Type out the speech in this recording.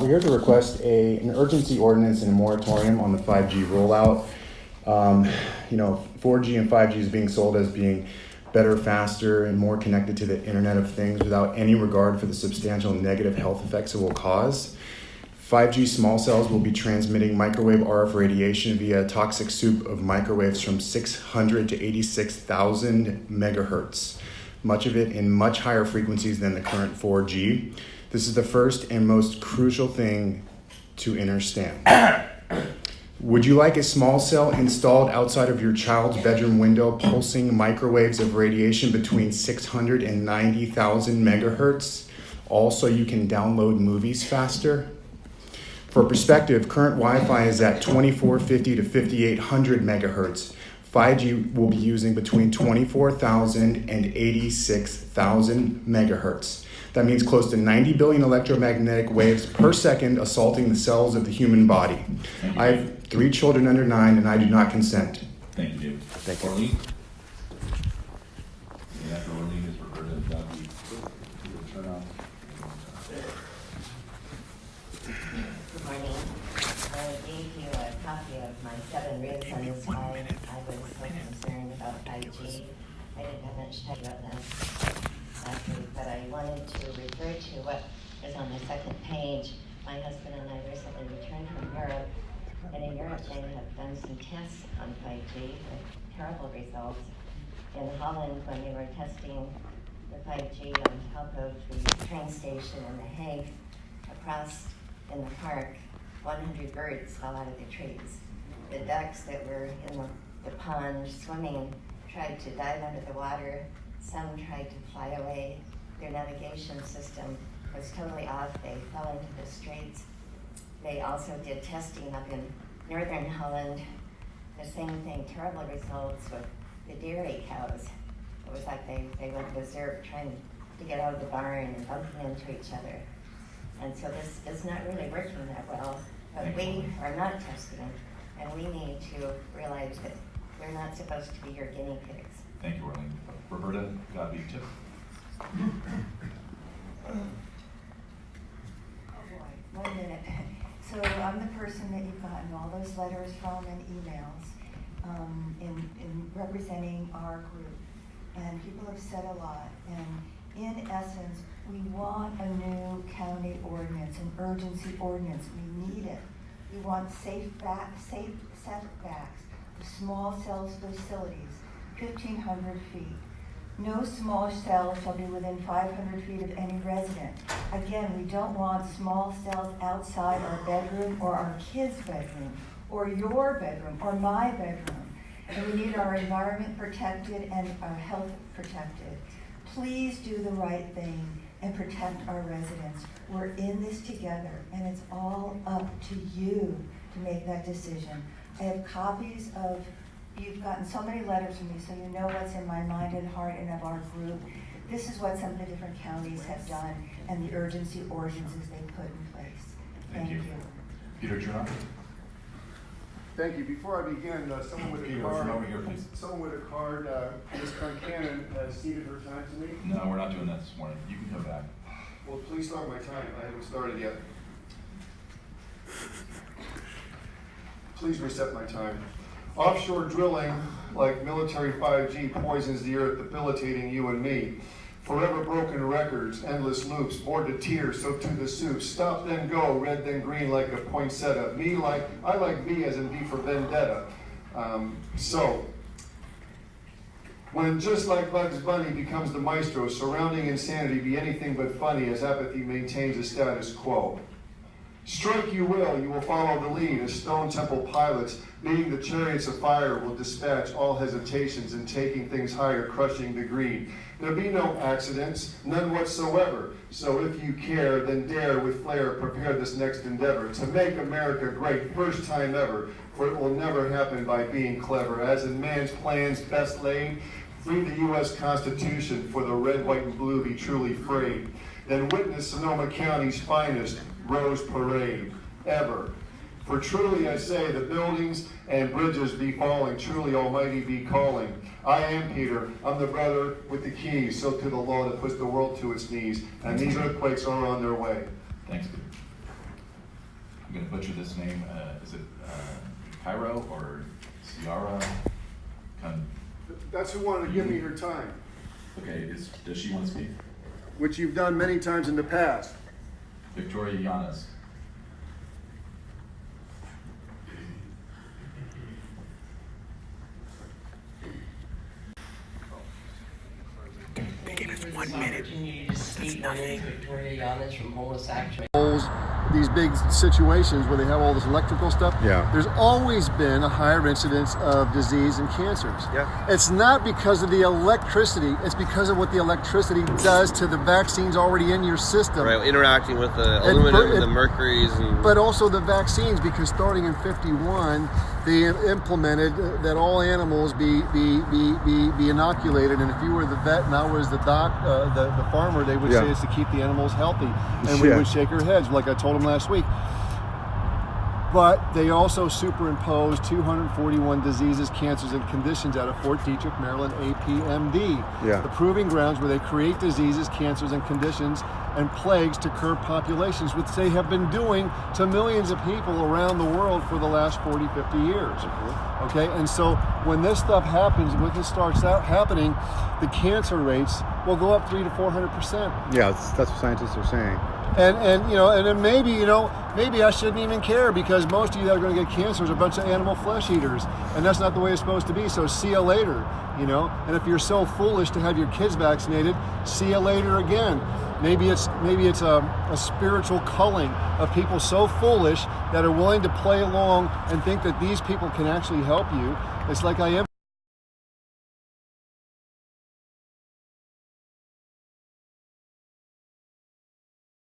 We're here to request an urgency ordinance and a moratorium on the 5G rollout. 4G and 5G is being sold as being better, faster, and more connected to the Internet of Things without any regard for the substantial negative health effects it will cause. 5G small cells will be transmitting microwave RF radiation via a toxic soup of microwaves from 600 to 86,000 megahertz, much of it in much higher frequencies than the current 4G. This is the first and most crucial thing to understand. Would you like a small cell installed outside of your child's bedroom window pulsing microwaves of radiation between 600 and 90,000 megahertz, all so you can download movies faster? For perspective, current Wi-Fi is at 2450 to 5800 megahertz. 5G will be using between 24,000 and 86,000 megahertz. That means close to 90 billion electromagnetic waves per second assaulting the cells of the human body. I have 3 children under 9 and I do not consent. Thank you, David. Thank you. Arlene? And after Arlene is Roberta. Turn on. Good morning. I gave you a copy of my 7 reasons why I was so concerned about 5G. I didn't have much time about this last week, but I wanted to refer to what is on the second page. My husband and I recently returned from Europe, and in Europe they have done some tests on 5G with terrible results. In Holland, when they were testing the 5G on top of the train station in The Hague, across in the park, 100 birds fell out of the trees. The ducks that were in the pond swimming tried to dive under the water. Some tried to fly away. Their navigation system was totally off. They fell into the streets. They also did testing up in northern Holland. The same thing, terrible results with the dairy cows. It was like they went berserk trying to get out of the barn and bumping into each other. And so this is not really working that well, but we are not testing, and we need to realize that we're not supposed to be your guinea pigs. Thank you, Arlene. Roberta, God be tip. Oh boy, 1 minute. So I'm the person that you've gotten all those letters from and emails in representing our group. And people have said a lot. And in essence, we want a new county ordinance, an urgency ordinance. We need it. We want safe setbacks of small cells facilities, 1,500 feet. No small cell shall be within 500 feet of any resident. Again, we don't want small cells outside our bedroom or our kids' bedroom or your bedroom or my bedroom. And we need our environment protected and our health protected. Please do the right thing and protect our residents. We're in this together, and it's all up to you to make that decision. I have copies of, you've gotten so many letters from me, so you know what's in my mind and heart and of our group. This is what some of the different counties have done and the urgency ordinances they put in place. Thank you. Peter, turn on. Thank you. Before I begin, someone with a card, Ms. Concannon has ceded her time to me. No, we're not doing that this morning. You can come back. Well, please start my time. I haven't started yet. Please reset my time. Offshore drilling, like military 5G, poisons the earth, debilitating you and me. Forever broken records, endless loops, more to tears, so to the soup. Stop then go, red then green like a poinsettia. I like V as in V for vendetta. When just like Bugs Bunny becomes the maestro, surrounding insanity be anything but funny as apathy maintains the status quo. Strike you will follow the lead as stone temple pilots, leading the chariots of fire will dispatch all hesitations and taking things higher, crushing the greed. There be no accidents, none whatsoever. So if you care, then dare with flair prepare this next endeavor to make America great, first time ever, for it will never happen by being clever. As in man's plans best laid, free the U.S. Constitution, for the red, white, and blue be truly free. Then witness Sonoma County's finest Rose Parade ever. For truly I say, the buildings and bridges be falling, truly Almighty be calling. I am Peter, I'm the brother with the keys, so to the law that puts the world to its knees, and these earthquakes are on their way. Thanks, Peter. butcher this name. Is it Cairo or Ciara? That's who wanted to give me her time, Okay, does she want to speak? which you've done many times in the past. Victoria Yanis. They gave us 1 minute. Opportunity to speak. My name is Victoria Yanis from Homeless Action. These big situations where they have all this electrical stuff, Yeah. there's always been a higher incidence of disease and cancers. Yeah. It's not because of the electricity, it's because of what the electricity does to the vaccines already in your system. Right, interacting with the aluminum and the mercuries. But also the vaccines, because starting in 51, they implemented that all animals be inoculated, and if you were the vet and I was the farmer, they would say it's to keep the animals healthy, and we would shake our heads like I told them last week. But they also superimposed 241 diseases, cancers, and conditions out of Fort Detrick, Maryland, APMD. The proving grounds where they create diseases, cancers, and conditions and plagues to curb populations, which they have been doing to millions of people around the world for the last 40, 50 years. Okay, and so when this stuff happens, when this starts out happening, the cancer rates will go up 300 to 400%. Yeah, that's what scientists are saying. And you know, and then maybe I shouldn't even care, because most of you that are going to get cancer is a bunch of animal flesh eaters, and that's not the way it's supposed to be. So see you later, you know. And if you're so foolish to have your kids vaccinated, see you later again. Maybe it's a spiritual culling of people so foolish that are willing to play along and think that these people can actually help you. It's like I am.